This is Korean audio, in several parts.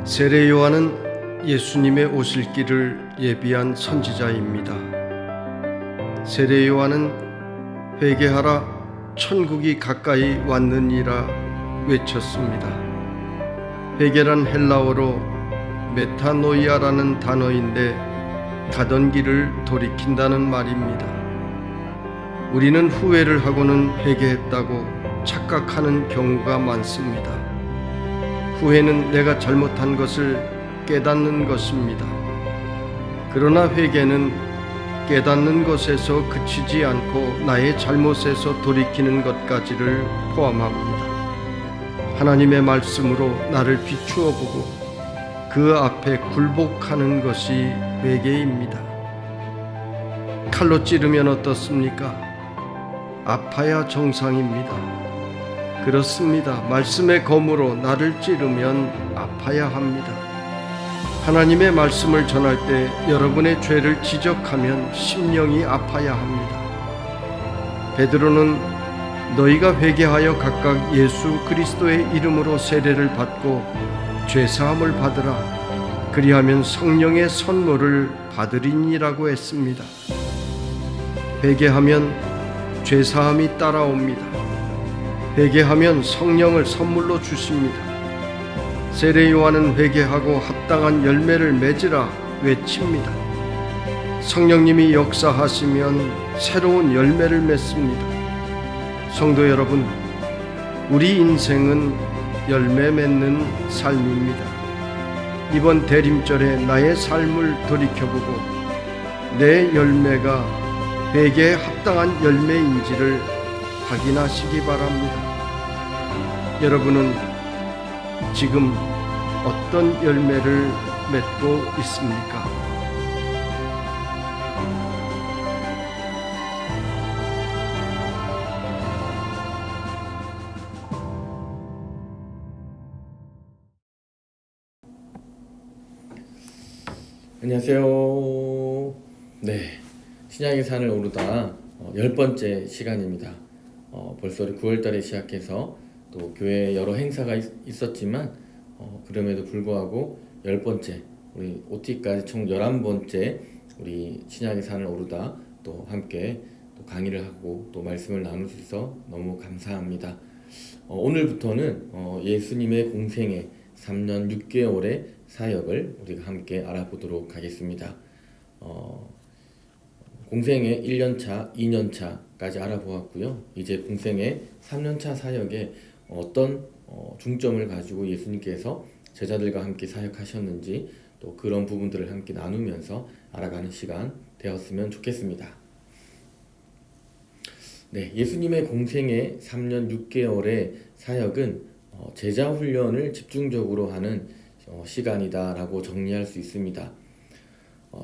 세례 요한은 예수님의 오실 길을 예비한 선지자입니다. 세례 요한은 회개하라 천국이 가까이 왔느니라 외쳤습니다. 회개란 헬라어로 메타노이아라는 단어인데 가던 길을 돌이킨다는 말입니다. 우리는 후회를 하고는 회개했다고 착각하는 경우가 많습니다. 후회는 내가 잘못한 것을 깨닫는 것입니다. 그러나 회개는 깨닫는 것에서 그치지 않고 나의 잘못에서 돌이키는 것까지를 포함합니다. 하나님의 말씀으로 나를 비추어 보고 그 앞에 굴복하는 것이 회개입니다. 칼로 찌르면 어떻습니까? 아파야 정상입니다. 그렇습니다. 말씀의 검으로 나를 찌르면 아파야 합니다. 하나님의 말씀을 전할 때 여러분의 죄를 지적하면 심령이 아파야 합니다. 베드로는 너희가 회개하여 각각 예수 그리스도의 이름으로 세례를 받고 죄사함을 받으라. 그리하면 성령의 선물을 받으리니라고 했습니다. 회개하면 죄사함이 따라옵니다. 회개하면 성령을 선물로 주십니다. 세례 요한은 회개하고 합당한 열매를 맺으라 외칩니다. 성령님이 역사하시면 새로운 열매를 맺습니다. 성도 여러분, 우리 인생은 열매 맺는 삶입니다. 이번 대림절에 나의 삶을 돌이켜보고 내 열매가 회개에 합당한 열매인지를 확인하시기 바랍니다. 여러분은 지금 어떤 열매를 맺고 있습니까? 안녕하세요. 신약의 산을 오르다 10번째 시간입니다. 벌써 우리 9월달에 시작해서 또 교회에 여러 행사가 있었지만 그럼에도 불구하고 10번째 우리 OT까지 총 11번째 우리 신약의 산을 오르다 또 함께 또 강의를 하고 또 말씀을 나눌 수 있어 너무 감사합니다. 오늘부터는 예수님의 공생의 3년 6개월의 사역을 우리가 함께 알아보도록 하겠습니다. 공생의 1년차, 2년차까지 알아보았고요. 이제 공생의 3년차 사역에 어떤 중점을 가지고 예수님께서 제자들과 함께 사역하셨는지 또 그런 부분들을 함께 나누면서 알아가는 시간 되었으면 좋겠습니다. 예수님의 공생의 3년 6개월의 사역은 제자 훈련을 집중적으로 하는 시간이다라고 정리할 수 있습니다.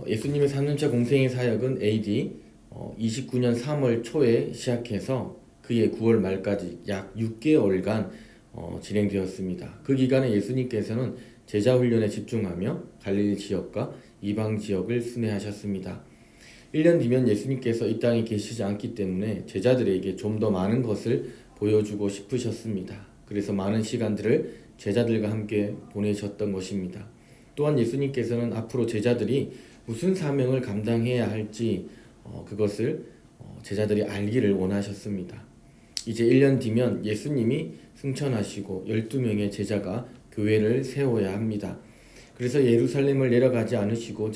예수님의 3년차 공생의 사역은 AD 29년 3월 초에 시작해서 그해 9월 말까지 약 6개월간 진행되었습니다. 그 기간에 예수님께서는 제자 훈련에 집중하며 갈릴리 지역과 이방 지역을 순회하셨습니다. 1년 뒤면 예수님께서 이 땅에 계시지 않기 때문에 제자들에게 좀 더 많은 것을 보여주고 싶으셨습니다. 그래서 많은 시간들을 제자들과 함께 보내셨던 것입니다. 또한 예수님께서는 앞으로 제자들이 무슨 사명을 감당해야 할지 그것을 제자들이 알기를 원하셨습니다. 이제 1년 뒤면 예수님이 승천하시고 12명의 제자가 교회를 세워야 합니다. 그래서 예루살렘을 내려가지 않으시고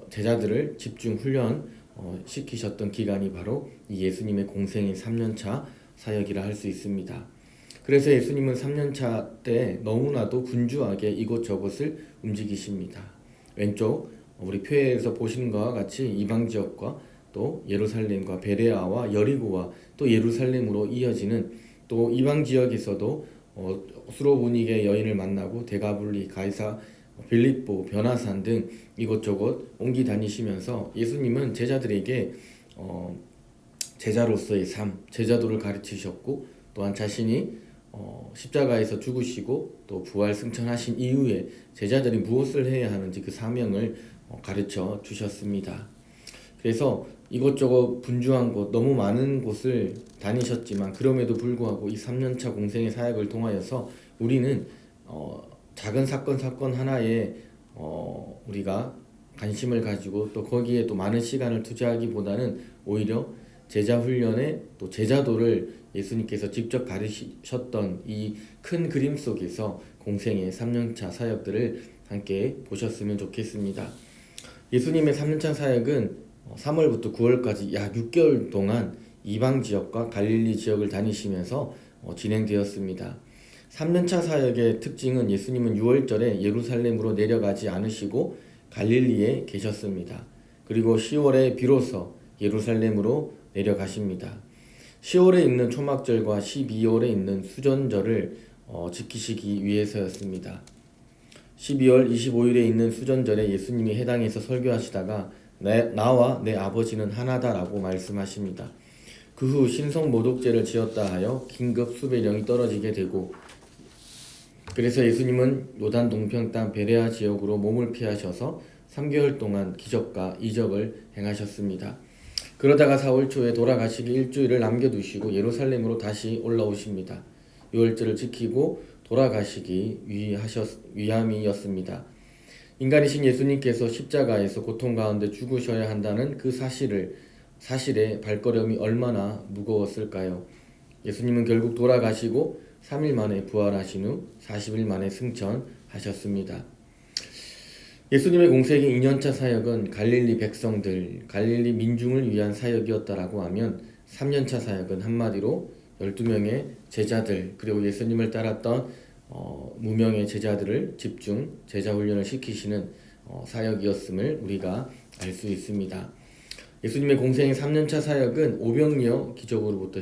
제자들을 집중 훈련 시키셨던 기간이 바로 이 예수님의 공생의 3년차 사역이라 할 수 있습니다. 그래서 예수님은 3년차 때 너무나도 분주하게 이곳저곳을 움직이십니다. 왼쪽 우리 표에서 보시는 것과 같이 이방 지역과 또 예루살렘과 베레아와 여리고와 또 예루살렘으로 이어지는 또 이방 지역에서도 수로보니게 여인을 만나고 데가블리, 가이사, 빌립보, 변화산 등 이곳저곳 옮기 다니시면서 예수님은 제자들에게 제자로서의 삶, 제자도를 가르치셨고 또한 자신이 십자가에서 죽으시고 또 부활 승천하신 이후에 제자들이 무엇을 해야 하는지 그 사명을 가르쳐 주셨습니다. 그래서 이것저것 분주한 곳, 너무 많은 곳을 다니셨지만 그럼에도 불구하고 이 3년차 공생의 사역을 통하여서 우리는 작은 사건 하나에 우리가 관심을 가지고 또 거기에 또 많은 시간을 투자하기보다는 오히려 제자 훈련에 또 제자도를 예수님께서 직접 가르치셨던 이 큰 그림 속에서 공생의 3년차 사역들을 함께 보셨으면 좋겠습니다. 예수님의 3년차 사역은 3월부터 9월까지 약 6개월 동안 이방 지역과 갈릴리 지역을 다니시면서 진행되었습니다. 3년차 사역의 특징은 예수님은 6월절에 예루살렘으로 내려가지 않으시고 갈릴리에 계셨습니다. 그리고 10월에 비로소 예루살렘으로 내려가십니다. 10월에 있는 초막절과 12월에 있는 수전절을 지키시기 위해서였습니다. 12월 25일에 있는 수전절에 예수님이 해당에서 설교하시다가 나와 내 아버지는 하나다라고 말씀하십니다. 그 후 신성모독죄를 지었다 하여 긴급 수배령이 떨어지게 되고, 그래서 예수님은 요단 동편 땅 베레아 지역으로 몸을 피하셔서 3개월 동안 기적과 이적을 행하셨습니다. 그러다가 4월 초에 돌아가시기 일주일을 남겨두시고 예루살렘으로 다시 올라오십니다. 유월절을 지키고 돌아가시기 위함이었습니다. 인간이신 예수님께서 십자가에서 고통 가운데 죽으셔야 한다는 그 사실의 발걸음이 얼마나 무거웠을까요? 예수님은 결국 돌아가시고 3일 만에 부활하신 후 40일 만에 승천하셨습니다. 예수님의 공생의 2년차 사역은 갈릴리 백성들, 갈릴리 민중을 위한 사역이었다라고 하면 3년차 사역은 한마디로 12명의 제자들, 그리고 예수님을 따랐던 무명의 제자들을 집중 제자 훈련을 시키시는 사역이었음을 우리가 알 수 있습니다. 예수님의 공생의 3년차 사역은 오병이어 기적으로부터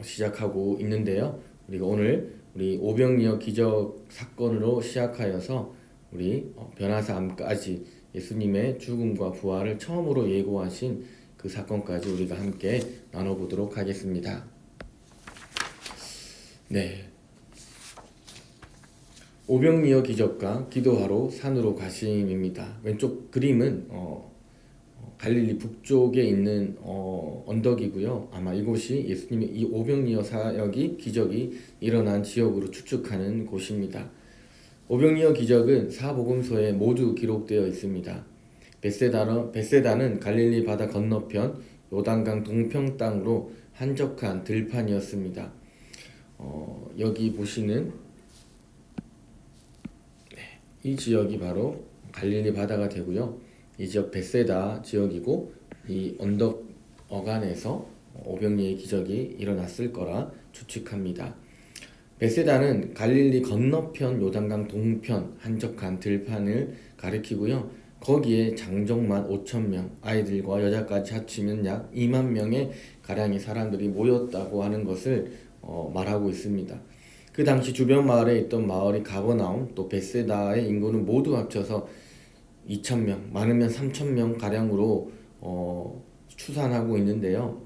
시작하고 있는데요. 우리가 오늘 우리 오병이어 기적 사건으로 시작하여서 우리 변화사암까지 예수님의 죽음과 부활을 처음으로 예고하신 그 사건까지 우리가 함께 나눠보도록 하겠습니다. 네, 오병이어 기적과 기도하러 산으로 가심입니다. 왼쪽 그림은 갈릴리 북쪽에 있는 언덕이고요. 아마 이곳이 예수님의 이 오병이어 사역이 기적이 일어난 지역으로 추측하는 곳입니다. 오병이어 기적은 사복음서에 모두 기록되어 있습니다. 벳세다는 갈릴리 바다 건너편 요단강 동편 땅으로 한적한 들판이었습니다. 여기 보시는 이 지역이 바로 갈릴리 바다가 되고요. 이 지역 벳세다 지역이고, 이 언덕 어간에서 오병이어의 기적이 일어났을 거라 추측합니다. 벳세다는 갈릴리 건너편 요단강 동편 한적한 들판을 가리키고요. 거기에 장정만 5,000명, 아이들과 여자까지 합치면 약 2만 명의 가량의 사람들이 모였다고 하는 것을 말하고 있습니다. 그 당시 주변 마을에 있던 마을이 가버나움 또 벳세다의 인구는 모두 합쳐서 2,000명, 많으면 3,000명 가량으로 추산하고 있는데요.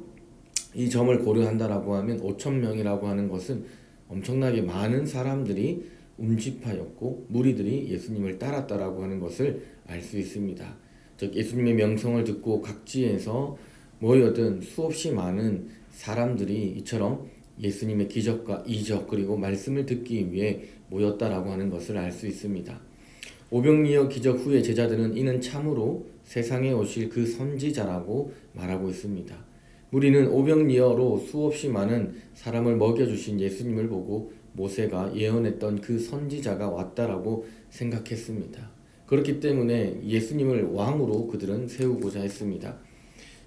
이 점을 고려한다라고 하면 5,000명이라고 하는 것은 엄청나게 많은 사람들이 운집하였고 무리들이 예수님을 따랐다라고 하는 것을 알 수 있습니다. 즉 예수님의 명성을 듣고 각지에서 모여든 수없이 많은 사람들이 이처럼 예수님의 기적과 이적 그리고 말씀을 듣기 위해 모였다라고 하는 것을 알 수 있습니다. 오병이어 기적 후에 제자들은 이는 참으로 세상에 오실 그 선지자라고 말하고 있습니다. 무리는 오병이어로 수없이 많은 사람을 먹여주신 예수님을 보고 모세가 예언했던 그 선지자가 왔다라고 생각했습니다. 그렇기 때문에 예수님을 왕으로 그들은 세우고자 했습니다.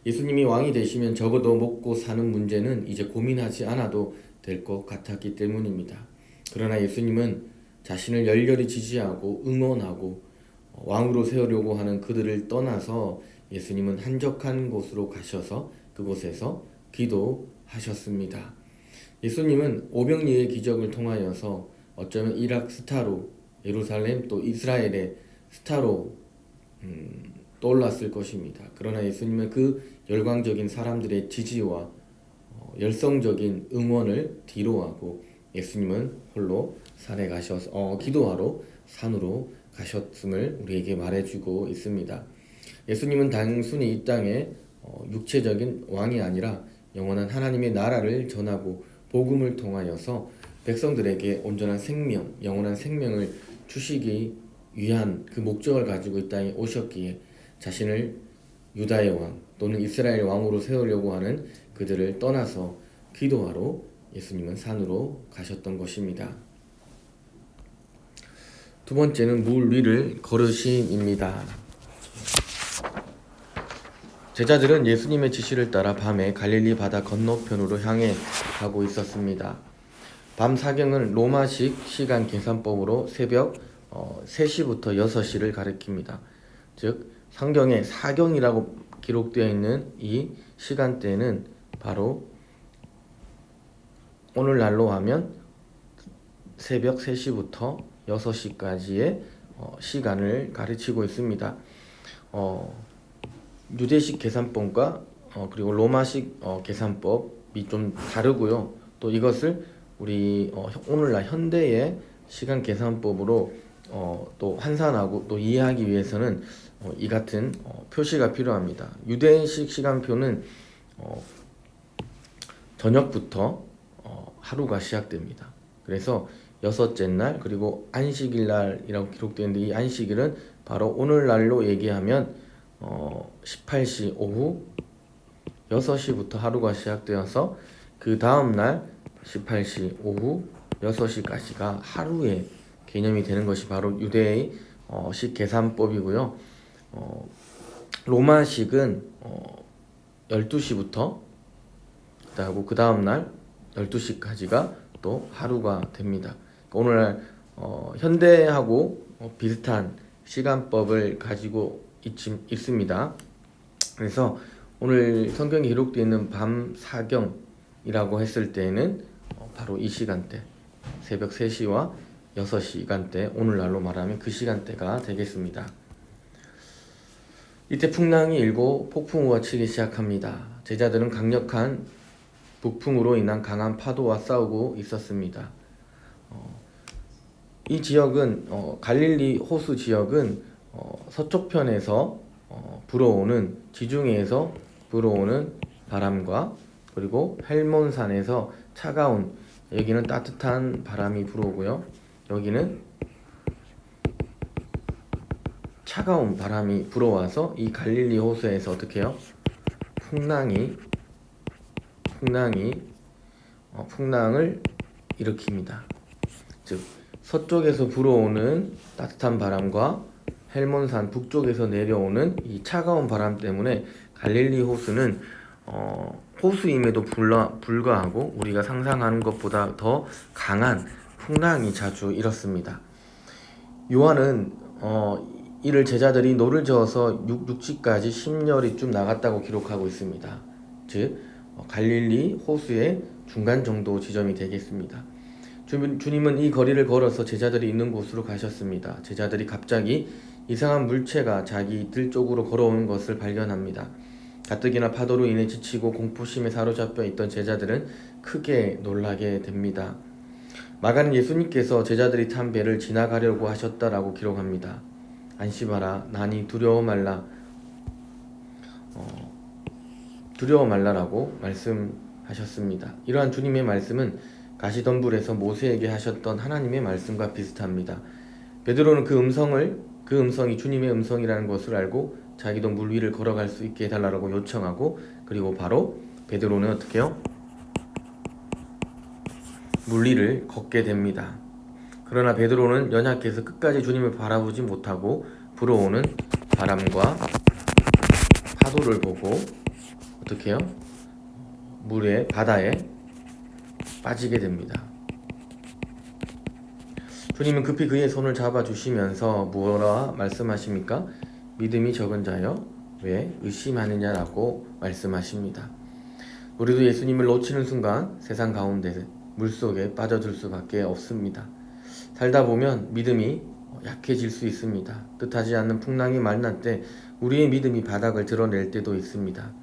예수님이 왕이 되시면 적어도 먹고 사는 문제는 이제 고민하지 않아도 될 것 같았기 때문입니다. 그러나 예수님은 자신을 열렬히 지지하고 응원하고 왕으로 세우려고 하는 그들을 떠나서 예수님은 한적한 곳으로 가셔서 그곳에서 기도하셨습니다. 예수님은 오병이어의 기적을 통하여서 어쩌면 이락 스타로, 예루살렘 또 이스라엘의 스타로 떠올랐을 것입니다. 그러나 예수님은 그 열광적인 사람들의 지지와 열성적인 응원을 뒤로하고 예수님은 홀로 산에 가셔서 기도하러 산으로 가셨음을 우리에게 말해주고 있습니다. 예수님은 단순히 이 땅에 육체적인 왕이 아니라 영원한 하나님의 나라를 전하고 복음을 통하여서 백성들에게 온전한 생명, 영원한 생명을 주시기 위한 그 목적을 가지고 이 땅에 오셨기에 자신을 유다의 왕 또는 이스라엘 왕으로 세우려고 하는 그들을 떠나서 기도하러 예수님은 산으로 가셨던 것입니다. 두 번째는 물 위를 걸으심입니다. 제자들은 예수님의 지시를 따라 밤에 갈릴리 바다 건너편으로 향해 가고 있었습니다. 밤 사경은 로마식 시간 계산법으로 새벽 3시부터 6시를 가리킵니다. 즉 성경에 사경이라고 기록되어 있는 이 시간대는 바로 오늘날로 하면 새벽 3시부터 6시까지의 시간을 가르치고 있습니다. 유대식 계산법과 그리고 로마식 계산법이 좀 다르고요. 또 이것을 우리 오늘날 현대의 시간 계산법으로 또 환산하고 또 이해하기 위해서는 이 같은 표시가 필요합니다. 유대식 시간표는 저녁부터 하루가 시작됩니다. 그래서 여섯째 날 그리고 안식일 날이라고 기록되어 있는데 이 안식일은 바로 오늘날로 얘기하면 18시 오후 6시부터 하루가 시작되어서 그 다음날 18시 오후 6시까지가 하루의 개념이 되는 것이 바로 유대의 식 계산법이고요. 로마식은 12시부터 하고 그 다음날 12시까지가 또 하루가 됩니다. 오늘날 현대하고 비슷한 시간법을 가지고 있습니다. 그래서 오늘 성경에 기록되어 있는 밤 사경이라고 했을 때에는 바로 이 시간대 새벽 3시와 6시간대 오늘날로 말하면 그 시간대가 되겠습니다. 이때 풍랑이 일고 폭풍우가 치기 시작합니다. 제자들은 강력한 북풍으로 인한 강한 파도와 싸우고 있었습니다. 이 지역은 갈릴리 호수 지역은 서쪽편에서 불어오는 지중해에서 불어오는 바람과 그리고 헬몬산에서 차가운 여기는 따뜻한 바람이 불어오고요. 여기는 차가운 바람이 불어와서 이 갈릴리 호수에서 어떻게 해요? 풍랑을 일으킵니다. 즉 서쪽에서 불어오는 따뜻한 바람과 헬몬산 북쪽에서 내려오는 이 차가운 바람 때문에 갈릴리 호수는 호수임에도 불구하고 우리가 상상하는 것보다 더 강한 풍랑이 자주 일었습니다. 요한은 이를 제자들이 노를 저어서 육지까지 심려리쯤 나갔다고 기록하고 있습니다. 즉 갈릴리 호수의 중간 정도 지점이 되겠습니다. 주님은 이 거리를 걸어서 제자들이 있는 곳으로 가셨습니다. 제자들이 갑자기 이상한 물체가 자기들 쪽으로 걸어오는 것을 발견합니다. 가뜩이나 파도로 인해 지치고 공포심에 사로잡혀 있던 제자들은 크게 놀라게 됩니다. 마가는 예수님께서 제자들이 탄 배를 지나가려고 하셨다라고 기록합니다. 안심하라, 나니 두려워 말라라고 말씀하셨습니다. 이러한 주님의 말씀은 가시덤불에서 모세에게 하셨던 하나님의 말씀과 비슷합니다. 베드로는 그 음성이 주님의 음성이라는 것을 알고 자기도 물 위를 걸어갈 수 있게 해달라고 요청하고 그리고 바로 베드로는 어떻게 해요? 물 위를 걷게 됩니다. 그러나 베드로는 연약해서 끝까지 주님을 바라보지 못하고 불어오는 바람과 파도를 보고 어떻게 해요? 바다에 빠지게 됩니다. 주님은 급히 그의 손을 잡아주시면서 무엇라 말씀하십니까? 믿음이 적은 자여 왜 의심하느냐라고 말씀하십니다. 우리도 예수님을 놓치는 순간 세상 가운데 물속에 빠져들 수밖에 없습니다. 살다 보면 믿음이 약해질 수 있습니다. 뜻하지 않는 풍랑이 만날 때 우리의 믿음이 바닥을 드러낼 때도 있습니다.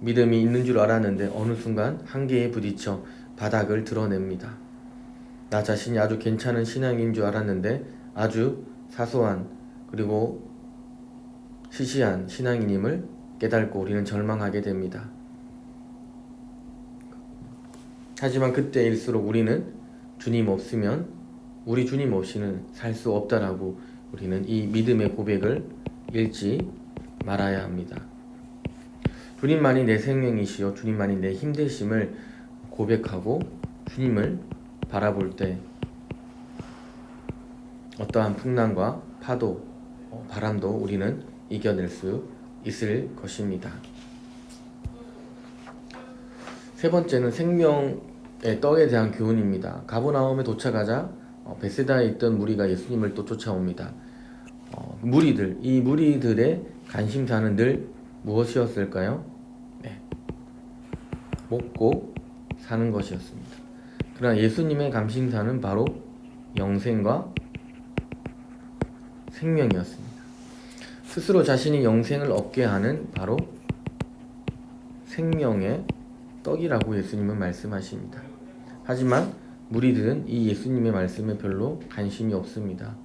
믿음이 있는 줄 알았는데 어느 순간 한계에 부딪혀 바닥을 드러냅니다. 나 자신이 아주 괜찮은 신앙인 줄 알았는데 아주 사소한 그리고 시시한 신앙인임을 깨닫고 우리는 절망하게 됩니다. 하지만 그때일수록 우리는 주님 없으면 우리 주님 없이는 살 수 없다라고 우리는 이 믿음의 고백을 잃지 말아야 합니다. 주님만이 내 생명이시요 주님만이 내 힘되심을 고백하고 주님을 바라볼 때 어떠한 풍랑과 파도, 바람도 우리는 이겨낼 수 있을 것입니다. 세 번째는 생명의 떡에 대한 교훈입니다. 가버나움에 도착하자 베세다에 있던 무리가 예수님을 또 쫓아옵니다. 이 무리들의 관심사는 늘 무엇이었을까요? 네, 먹고 사는 것이었습니다. 그러나 예수님의 관심사는 바로 영생과 생명이었습니다. 스스로 자신이 영생을 얻게 하는 바로 생명의 떡이라고 예수님은 말씀하십니다. 하지만 무리들은 이 예수님의 말씀에 별로 관심이 없습니다.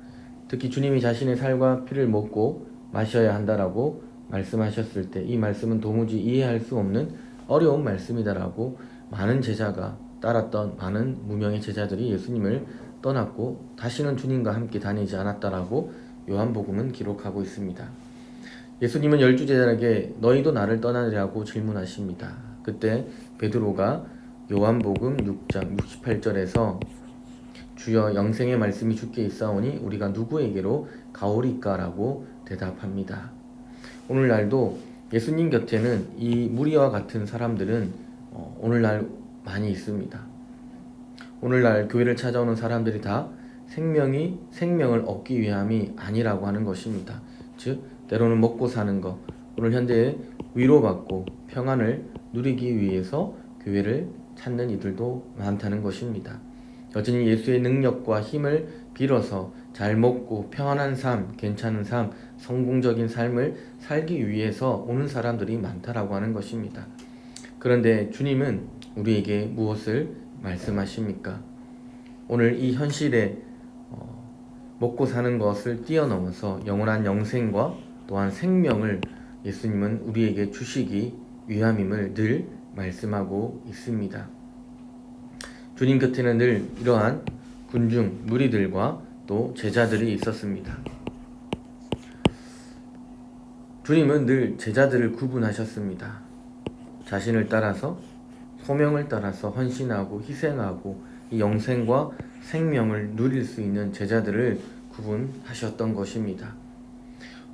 특히 주님이 자신의 살과 피를 먹고 마셔야 한다라고 말씀하셨을 때 이 말씀은 도무지 이해할 수 없는 어려운 말씀이다라고 많은 제자가 따랐던 많은 무명의 제자들이 예수님을 떠났고 다시는 주님과 함께 다니지 않았다라고 요한복음은 기록하고 있습니다. 예수님은 12제자에게 너희도 나를 떠나리라고 질문하십니다. 그때 베드로가 요한복음 6장 68절에서 주여 영생의 말씀이 주께 있사오니 우리가 누구에게로 가오리까라고 대답합니다. 오늘날도 예수님 곁에는 이 무리와 같은 사람들은 오늘날 많이 있습니다. 오늘날 교회를 찾아오는 사람들이 다 생명을 얻기 위함이 아니라고 하는 것입니다. 즉 때로는 먹고 사는 것, 오늘 현대에 위로받고 평안을 누리기 위해서 교회를 찾는 이들도 많다는 것입니다. 여전히 예수의 능력과 힘을 빌어서 잘 먹고 평안한 삶, 괜찮은 삶, 성공적인 삶을 살기 위해서 오는 사람들이 많다라고 하는 것입니다. 그런데 주님은 우리에게 무엇을 말씀하십니까? 오늘 이 현실에 먹고 사는 것을 뛰어넘어서 영원한 영생과 또한 생명을 예수님은 우리에게 주시기 위함임을 늘 말씀하고 있습니다. 주님 곁에는 늘 이러한 군중 무리들과 또 제자들이 있었습니다. 주님은 늘 제자들을 구분하셨습니다. 자신을 따라서 소명을 따라서 헌신하고 희생하고 이 영생과 생명을 누릴 수 있는 제자들을 구분하셨던 것입니다.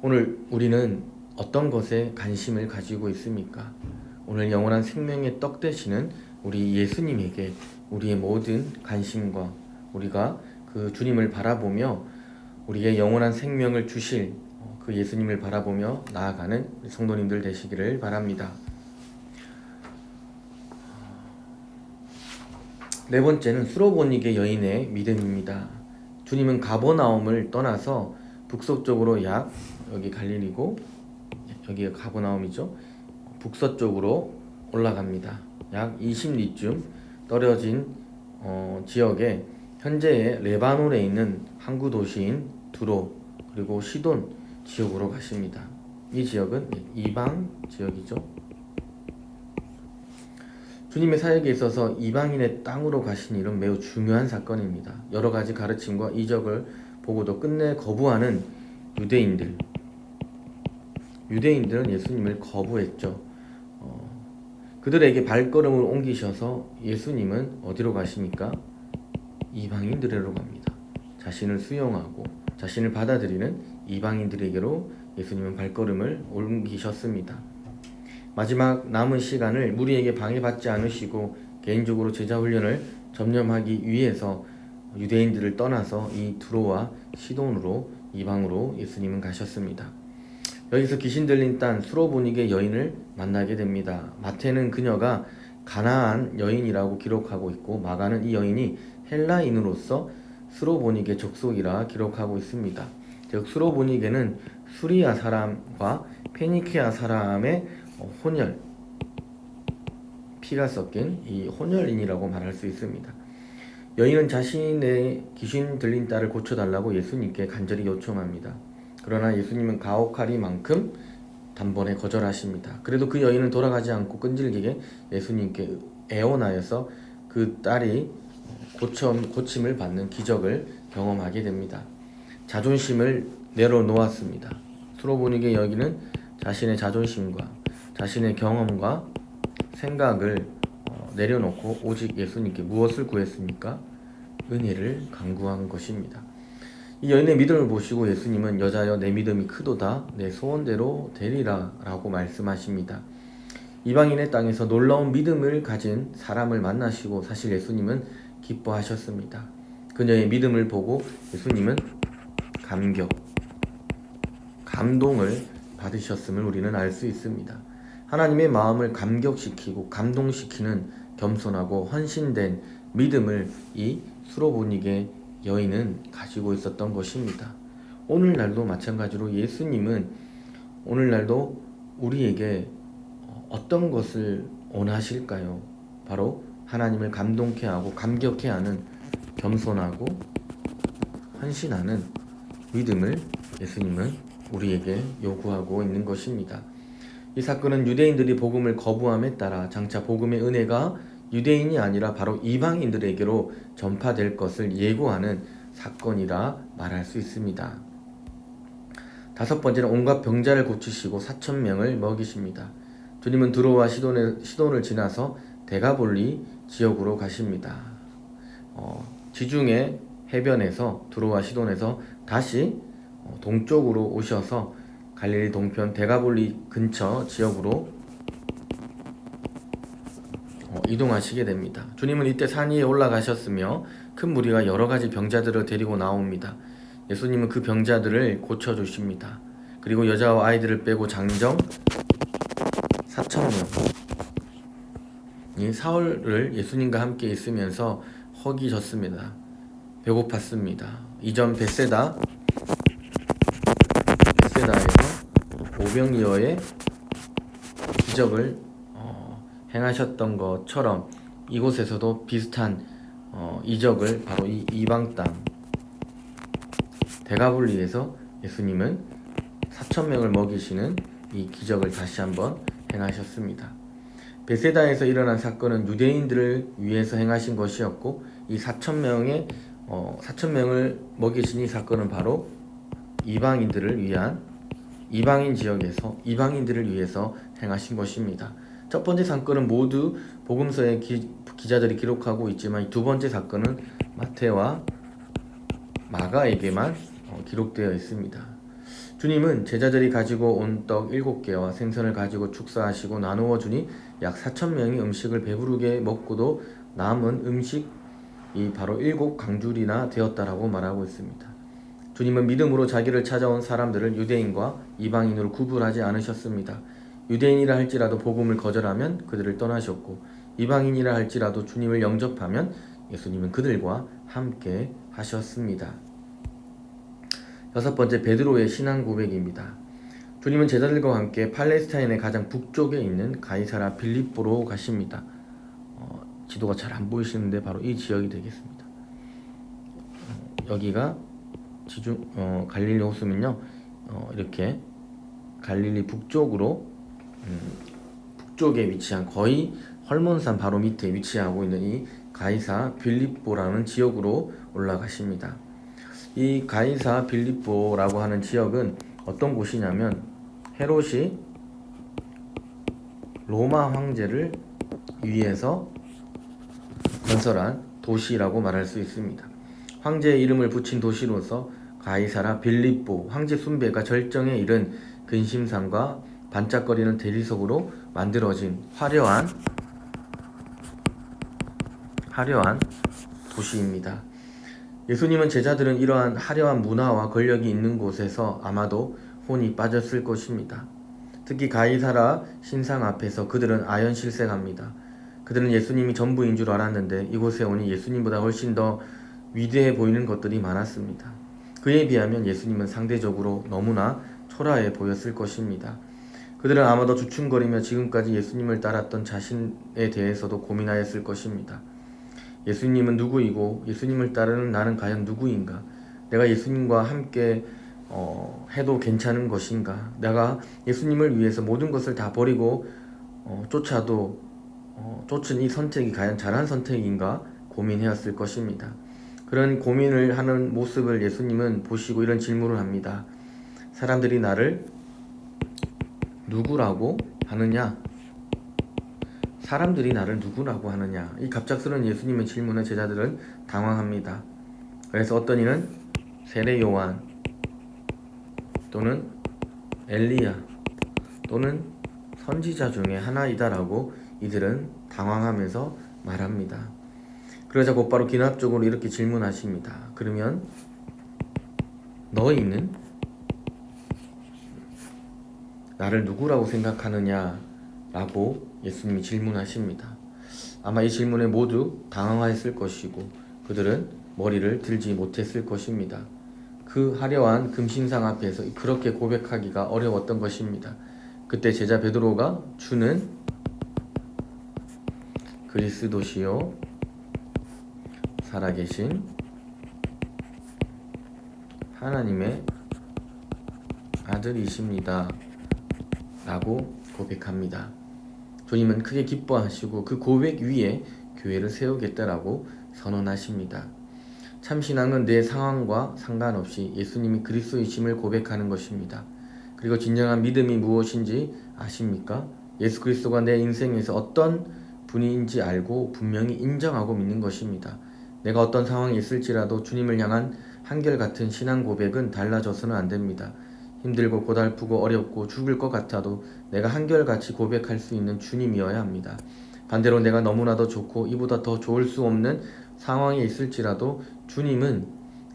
오늘 우리는 어떤 것에 관심을 가지고 있습니까? 오늘 영원한 생명의 떡 되시는 우리 예수님에게 우리의 모든 관심과 우리가 그 주님을 바라보며 우리의 영원한 생명을 주실 그 예수님을 바라보며 나아가는 성도님들 되시기를 바랍니다. 네 번째는 수로보니게 여인의 믿음입니다. 주님은 가버나움을 떠나서 북서쪽으로 여기 갈릴리고 여기가 가버나움이죠. 북서쪽으로 올라갑니다. 약 20리쯤 떨어진 지역에 현재의 레바논에 있는 항구 도시인 두로 그리고 시돈 지역으로 가십니다. 이 지역은 이방 지역이죠. 주님의 사역에 있어서 이방인의 땅으로 가신 일은 매우 중요한 사건입니다. 여러 가지 가르침과 이적을 보고도 끝내 거부하는 유대인들은 예수님을 거부했죠. 그들에게 발걸음을 옮기셔서 예수님은 어디로 가십니까? 이방인들에게로 갑니다. 자신을 수용하고 자신을 받아들이는 이방인들에게로 예수님은 발걸음을 옮기셨습니다. 마지막 남은 시간을 무리에게 방해받지 않으시고 개인적으로 제자 훈련을 전념하기 위해서 유대인들을 떠나서 이 두로와 시돈으로 이방으로 예수님은 가셨습니다. 여기서 귀신 들린 딸 수로보니게 여인을 만나게 됩니다. 마태는 그녀가 가나안 여인이라고 기록하고 있고 마가는 이 여인이 헬라인으로서 수로보니게 족속이라 기록하고 있습니다. 즉 수로보니게는 수리아 사람과 페니키아 사람의 혼혈, 피가 섞인 이 혼혈인이라고 말할 수 있습니다. 여인은 자신의 귀신 들린 딸을 고쳐달라고 예수님께 간절히 요청합니다. 그러나 예수님은 가혹하리만큼 단번에 거절하십니다. 그래도 그 여인은 돌아가지 않고 끈질기게 예수님께 애원하여서 그 딸이 고침을 받는 기적을 경험하게 됩니다. 자존심을 내려놓았습니다. 수로보니게 여기는 자신의 자존심과 자신의 경험과 생각을 내려놓고 오직 예수님께 무엇을 구했습니까? 은혜를 간구한 것입니다. 이 여인의 믿음을 보시고 예수님은 여자여 내 믿음이 크도다 내 소원대로 되리라 라고 말씀하십니다. 이방인의 땅에서 놀라운 믿음을 가진 사람을 만나시고 사실 예수님은 기뻐하셨습니다. 그녀의 믿음을 보고 예수님은 감동을 받으셨음을 우리는 알 수 있습니다. 하나님의 마음을 감격시키고 감동시키는 겸손하고 헌신된 믿음을 이 수로보니게 여인은 가지고 있었던 것입니다. 오늘날도 마찬가지로 예수님은 오늘날도 우리에게 어떤 것을 원하실까요? 바로 하나님을 감동케 하고 감격케 하는 겸손하고 헌신하는 믿음을 예수님은 우리에게 요구하고 있는 것입니다. 이 사건은 유대인들이 복음을 거부함에 따라 장차 복음의 은혜가 유대인이 아니라 바로 이방인들에게로 전파될 것을 예고하는 사건이라 말할 수 있습니다. 다섯 번째는 온갖 병자를 고치시고 4,000명을 먹이십니다. 주님은 두로와 시돈을 지나서 데가볼리 지역으로 가십니다. 지중해 해변에서 두로와 시돈에서 다시 동쪽으로 오셔서 갈릴리 동편 데가볼리 근처 지역으로 이동하시게 됩니다. 주님은 이때 산 위에 올라가셨으며 큰 무리가 여러 가지 병자들을 데리고 나옵니다. 예수님은 그 병자들을 고쳐주십니다. 그리고 여자와 아이들을 빼고 장정 4,000명이 사흘을 예수님과 함께 있으면서 허기졌습니다. 배고팠습니다. 이전 베세다에서 오병이어의 기적을 행하셨던 것처럼 이곳에서도 비슷한 이적을 바로 이 이방 땅 데가볼리에서 예수님은 4,000명을 먹이시는 이 기적을 다시 한번 행하셨습니다. 베세다에서 일어난 사건은 유대인들을 위해서 행하신 것이었고 이 4,000명을 먹이신 이 사건은 바로 이방인들을 위한 이방인 지역에서 이방인들을 위해서 행하신 것입니다. 첫 번째 사건은 모두 복음서의 기자들이 기록하고 있지만 이 두 번째 사건은 마태와 마가에게만 기록되어 있습니다. 주님은 제자들이 가지고 온 떡 7개와 생선을 가지고 축사하시고 나누어 주니 약 4,000명이 음식을 배부르게 먹고도 남은 음식이 바로 7강줄이나 되었다라고 말하고 있습니다. 주님은 믿음으로 자기를 찾아온 사람들을 유대인과 이방인으로 구분하지 않으셨습니다. 유대인이라 할지라도 복음을 거절하면 그들을 떠나셨고 이방인이라 할지라도 주님을 영접하면 예수님은 그들과 함께 하셨습니다. 여섯 번째, 베드로의 신앙 고백입니다. 주님은 제자들과 함께 팔레스타인의 가장 북쪽에 있는 가이사라 빌립보로 가십니다. 지도가 잘 안 보이시는데 바로 이 지역이 되겠습니다. 여기가 갈릴리 호수면요, 이렇게 갈릴리 북쪽으로 북쪽에 위치한 거의 헐몬산 바로 밑에 위치하고 있는 이 가이사 빌립보라는 지역으로 올라가십니다. 이 가이사 빌립보라고 하는 지역은 어떤 곳이냐면 헤롯이 로마 황제를 위해서 건설한 도시라고 말할 수 있습니다. 황제의 이름을 붙인 도시로서 가이사라 빌립보, 황제 숭배가 절정에 이른 근심산과 반짝거리는 대리석으로 만들어진 화려한 도시입니다. 예수님은 제자들은 이러한 화려한 문화와 권력이 있는 곳에서 아마도 혼이 빠졌을 것입니다. 특히 가이사라 신상 앞에서 그들은 아연실색합니다. 그들은 예수님이 전부인 줄 알았는데 이곳에 오니 예수님보다 훨씬 더 위대해 보이는 것들이 많았습니다. 그에 비하면 예수님은 상대적으로 너무나 초라해 보였을 것입니다. 그들은 아마도 주춤거리며 지금까지 예수님을 따랐던 자신에 대해서도 고민하였을 것입니다. 예수님은 누구이고 예수님을 따르는 나는 과연 누구인가? 내가 예수님과 함께 해도 괜찮은 것인가? 내가 예수님을 위해서 모든 것을 다 버리고 쫓은 이 선택이 과연 잘한 선택인가? 고민해왔을 것입니다. 그런 고민을 하는 모습을 예수님은 보시고 이런 질문을 합니다. 사람들이 나를 누구라고 하느냐? 사람들이 나를 누구라고 하느냐? 이 갑작스러운 예수님의 질문에 제자들은 당황합니다. 그래서 어떤 이는 세례 요한 또는 엘리야 또는 선지자 중에 하나이다라고 이들은 당황하면서 말합니다. 그러자 곧바로 기나적으로 이렇게 질문하십니다. 그러면 너희는 나를 누구라고 생각하느냐? 라고 예수님이 질문하십니다. 아마 이 질문에 모두 당황하였을 것이고 그들은 머리를 들지 못했을 것입니다. 그 화려한 금신상 앞에서 그렇게 고백하기가 어려웠던 것입니다. 그때 제자 베드로가 주는 그리스도시요 살아계신 하나님의 아들이십니다 라고 고백합니다. 주님은 크게 기뻐하시고 그 고백 위에 교회를 세우겠다라고 선언하십니다. 참신앙은 내 상황과 상관없이 예수님이 그리스도이심을 고백하는 것입니다. 그리고 진정한 믿음이 무엇인지 아십니까? 예수 그리스도가 내 인생에서 어떤 분인지 알고 분명히 인정하고 믿는 것입니다. 내가 어떤 상황에 있을지라도 주님을 향한 한결같은 신앙 고백은 달라져서는 안 됩니다. 힘들고 고달프고 어렵고 죽을 것 같아도 내가 한결같이 고백할 수 있는 주님이어야 합니다. 반대로 내가 너무나도 좋고 이보다 더 좋을 수 없는 상황에 있을지라도 주님은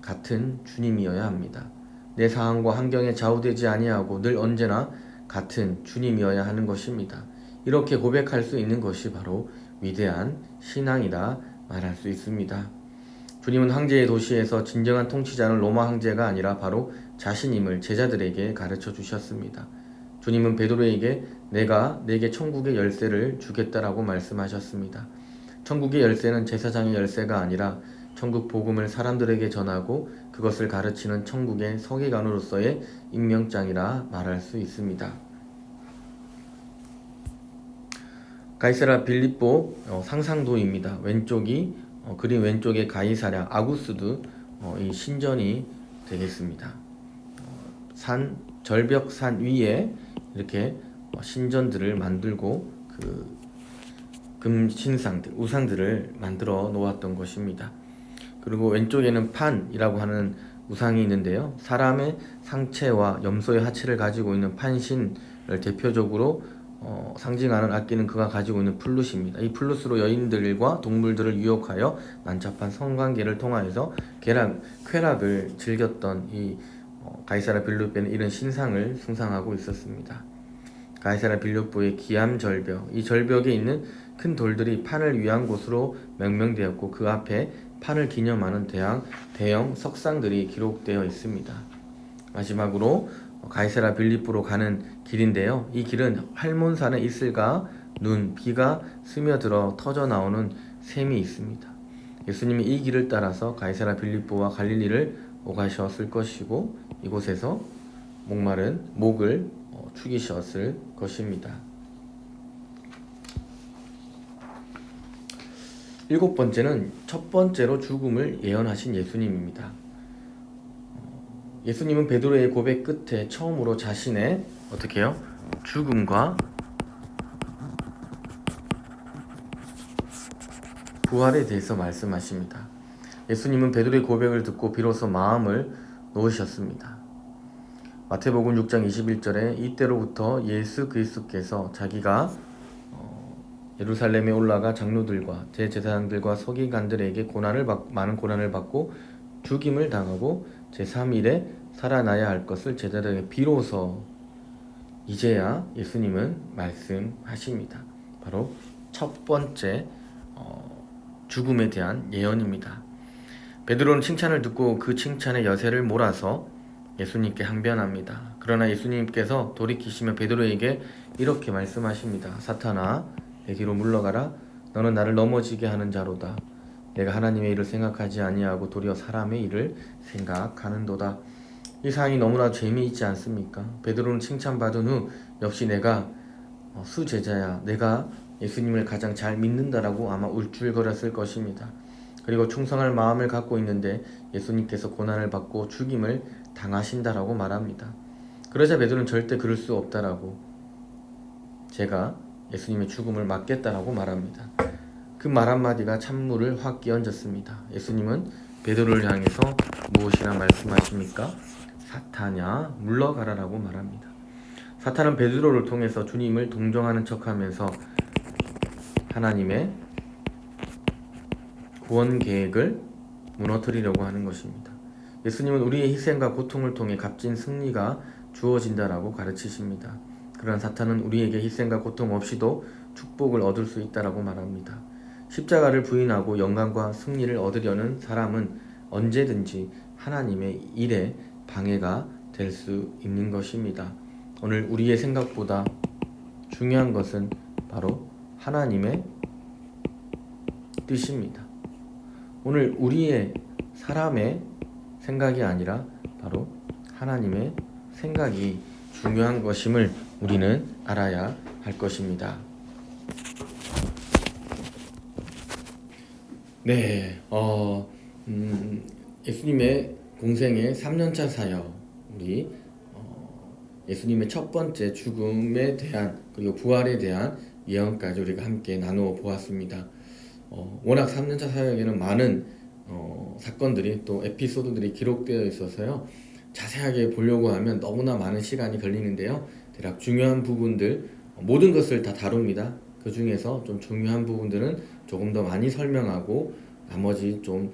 같은 주님이어야 합니다. 내 상황과 환경에 좌우되지 아니하고 늘 언제나 같은 주님이어야 하는 것입니다. 이렇게 고백할 수 있는 것이 바로 위대한 신앙이라 말할 수 있습니다. 주님은 황제의 도시에서 진정한 통치자는 로마 황제가 아니라 바로 자신임을 제자들에게 가르쳐 주셨습니다. 주님은 베드로에게 내가 네게 천국의 열쇠를 주겠다라고 말씀하셨습니다. 천국의 열쇠는 제사장의 열쇠가 아니라 천국 복음을 사람들에게 전하고 그것을 가르치는 천국의 서기관으로서의 임명장이라 말할 수 있습니다. 가이사랴 빌립보 상상도입니다. 그림 왼쪽에 가이사랴 아구스도 이 신전이 되겠습니다. 절벽산 위에 이렇게 신전들을 만들고 그 금신상들, 우상들을 만들어 놓았던 것입니다. 그리고 왼쪽에는 판이라고 하는 우상이 있는데요. 사람의 상체와 염소의 하체를 가지고 있는 판신을 대표적으로 상징하는 악기는 그가 가지고 있는 플룻입니다. 이 플룻으로 여인들과 동물들을 유혹하여 난잡한 성관계를 통하여서 쾌락을 즐겼던 이 가이사랴 빌립보는 이런 신상을 숭상하고 있었습니다. 가이사랴 빌립보의 기암절벽, 이 절벽에 있는 큰 돌들이 판을 위한 곳으로 명명되었고 그 앞에 판을 기념하는 대형 석상들이 기록되어 있습니다. 마지막으로 가이사랴 빌립보로 가는 길인데요. 이 길은 할몬산의 이슬과 눈, 비가 스며들어 터져 나오는 샘이 있습니다. 예수님이 이 길을 따라서 가이사랴 빌립보와 갈릴리를 오가셨을 것이고 이곳에서 목을 죽이셨을 것입니다. 7번째는 첫 번째로 죽음을 예언하신 예수님입니다. 예수님은 베드로의 고백 끝에 처음으로 자신의 죽음과 부활에 대해서 말씀하십니다. 예수님은 베드로의 고백을 듣고 비로소 마음을 놓으셨습니다. 마태복음 6장 21절에 이때로부터 예수 그리스도께서 자기가 예루살렘에 올라가 장로들과 대제사장들과 서기관들에게 많은 고난을 받고 죽임을 당하고 제3일에 살아나야 할 것을 제자들에게 비로소 이제야 예수님은 말씀하십니다. 바로 첫 번째 죽음에 대한 예언입니다. 베드로는 칭찬을 듣고 그 칭찬에 여세를 몰아서 예수님께 항변합니다. 그러나 예수님께서 돌이키시며 베드로에게 이렇게 말씀하십니다. 사탄아, 내 뒤로 물러가라. 너는 나를 넘어지게 하는 자로다. 내가 하나님의 일을 생각하지 아니하고 도리어 사람의 일을 생각하는도다. 이 사항이 너무나 재미있지 않습니까? 베드로는 칭찬받은 후 역시 내가 수제자야, 내가 예수님을 가장 잘 믿는다라고 아마 울줄거렸을 것입니다. 그리고 충성할 마음을 갖고 있는데 예수님께서 고난을 받고 죽임을 당하신다라고 말합니다. 그러자 베드로는 절대 그럴 수 없다라고, 제가 예수님의 죽음을 막겠다라고 말합니다. 그 말 한마디가 찬물을 확 끼얹었습니다. 예수님은 베드로를 향해서 무엇이라 말씀하십니까? 사탄야 물러가라라고 말합니다. 사탄은 베드로를 통해서 주님을 동정하는 척하면서 하나님의 구원 계획을 무너뜨리려고 하는 것입니다. 예수님은 우리의 희생과 고통을 통해 값진 승리가 주어진다라고 가르치십니다. 그러나 사탄은 우리에게 희생과 고통 없이도 축복을 얻을 수 있다라고 말합니다. 십자가를 부인하고 영광과 승리를 얻으려는 사람은 언제든지 하나님의 일에 방해가 될 수 있는 것입니다. 오늘 우리의 생각보다 중요한 것은 바로 하나님의 뜻입니다. 오늘 우리의 사람의 생각이 아니라 바로 하나님의 생각이 중요한 것임을 우리는 알아야 할 것입니다. 네, 예수님의 공생의 3년차 사역, 우리 예수님의 첫 번째 죽음에 대한 그리고 부활에 대한 예언까지 우리가 함께 나누어 보았습니다. 워낙 3년차 사역에는 많은 사건들이 또 에피소드들이 기록되어 있어서요, 자세하게 보려고 하면 너무나 많은 시간이 걸리는데요, 대략 중요한 부분들 모든 것을 다 다룹니다. 그 중에서 좀 중요한 부분들은 조금 더 많이 설명하고 나머지 좀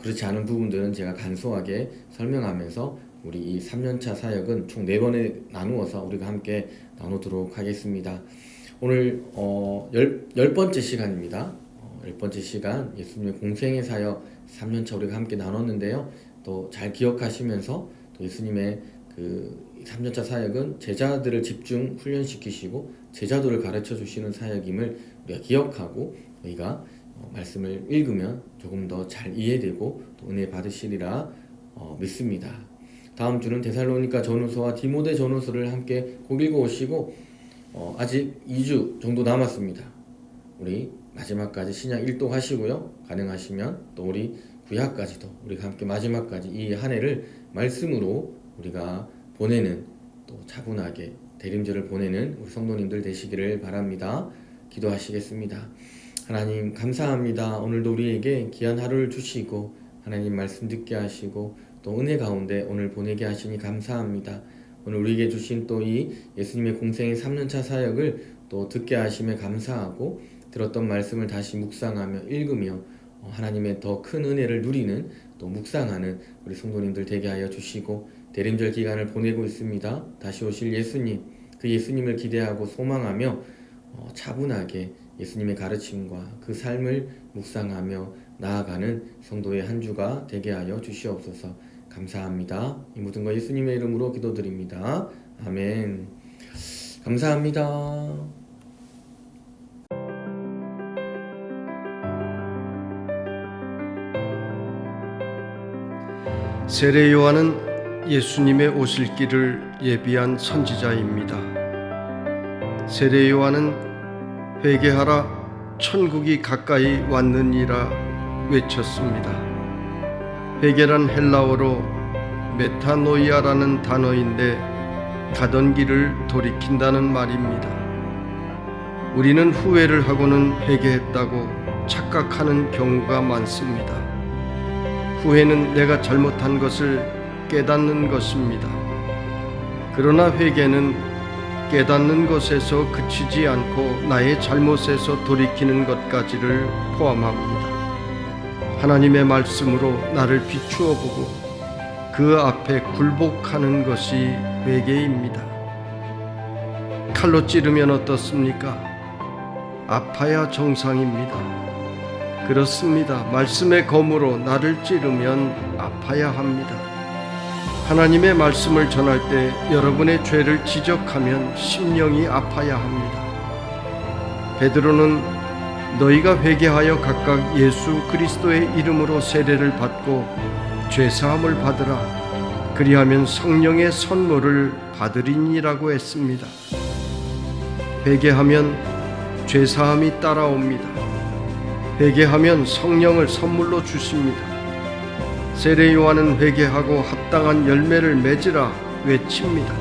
그렇지 않은 부분들은 제가 간소하게 설명하면서 우리 이 3년차 사역은 총 4번에 나누어서 우리가 함께 나누도록 하겠습니다. 오늘 10번째 시간입니다. 10번째 시간 예수님의 공생의 사역 3년차 우리가 함께 나눴는데요. 또 잘 기억하시면서 또 예수님의 그 3년차 사역은 제자들을 집중 훈련시키시고 제자들을 가르쳐 주시는 사역임을 우리가 기억하고 우리가 말씀을 읽으면 조금 더 잘 이해되고 또 은혜 받으시리라 믿습니다. 다음 주는 데살로니가 전후서와 디모데 전후서를 함께 꼭 읽어오시고 아직 2주 정도 남았습니다. 우리 마지막까지 신약 1독 하시고요. 가능하시면 또 우리 구약까지도 우리가 함께 마지막까지 이 한 해를 말씀으로 우리가 보내는, 또 차분하게 대림절을 보내는 우리 성도님들 되시기를 바랍니다. 기도하시겠습니다. 하나님 감사합니다. 오늘도 우리에게 귀한 하루를 주시고 하나님 말씀 듣게 하시고 또 은혜 가운데 오늘 보내게 하시니 감사합니다. 오늘 우리에게 주신 또 이 예수님의 공생의 3년차 사역을 또 듣게 하심에 감사하고 들었던 말씀을 다시 묵상하며 읽으며 하나님의 더 큰 은혜를 누리는 또 묵상하는 우리 성도님들 되게 하여 주시고 대림절 기간을 보내고 있습니다. 다시 오실 예수님, 그 예수님을 기대하고 소망하며 차분하게 예수님의 가르침과 그 삶을 묵상하며 나아가는 성도의 한 주가 되게 하여 주시옵소서. 감사합니다. 이 모든 거 예수님의 이름으로 기도드립니다. 아멘. 감사합니다. 세례 요한은 예수님의 오실 길을 예비한 선지자입니다. 세례 요한은 회개하라 천국이 가까이 왔느니라 외쳤습니다. 회개란 헬라어로 메타노이아라는 단어인데 가던 길을 돌이킨다는 말입니다. 우리는 후회를 하고는 회개했다고 착각하는 경우가 많습니다. 후회는 내가 잘못한 것을 깨닫는 것입니다. 그러나 회개는 깨닫는 것에서 그치지 않고 나의 잘못에서 돌이키는 것까지를 포함합니다. 하나님의 말씀으로 나를 비추어 보고 그 앞에 굴복하는 것이 회개입니다. 칼로 찌르면 어떻습니까? 아파야 정상입니다. 그렇습니다. 말씀의 검으로 나를 찌르면 아파야 합니다. 하나님의 말씀을 전할 때 여러분의 죄를 지적하면 심령이 아파야 합니다. 베드로는 너희가 회개하여 각각 예수 그리스도의 이름으로 세례를 받고 죄사함을 받으라. 그리하면 성령의 선물을 받으리니라고 했습니다. 회개하면 죄사함이 따라옵니다. 회개하면 성령을 선물로 주십니다. 세례 요한은 회개하고 합당한 열매를 맺으라 외칩니다.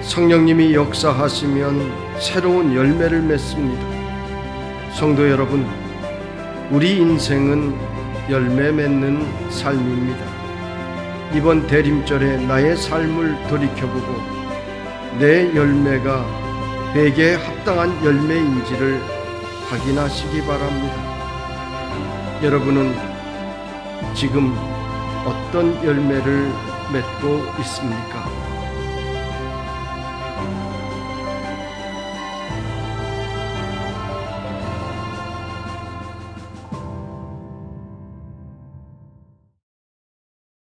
성령님이 역사하시면 새로운 열매를 맺습니다. 성도 여러분, 우리 인생은 열매 맺는 삶입니다. 이번 대림절에 나의 삶을 돌이켜보고 내 열매가 회개에 합당한 열매인지를 확인하시기 바랍니다. 여러분은 지금 어떤 열매를 맺고 있습니까?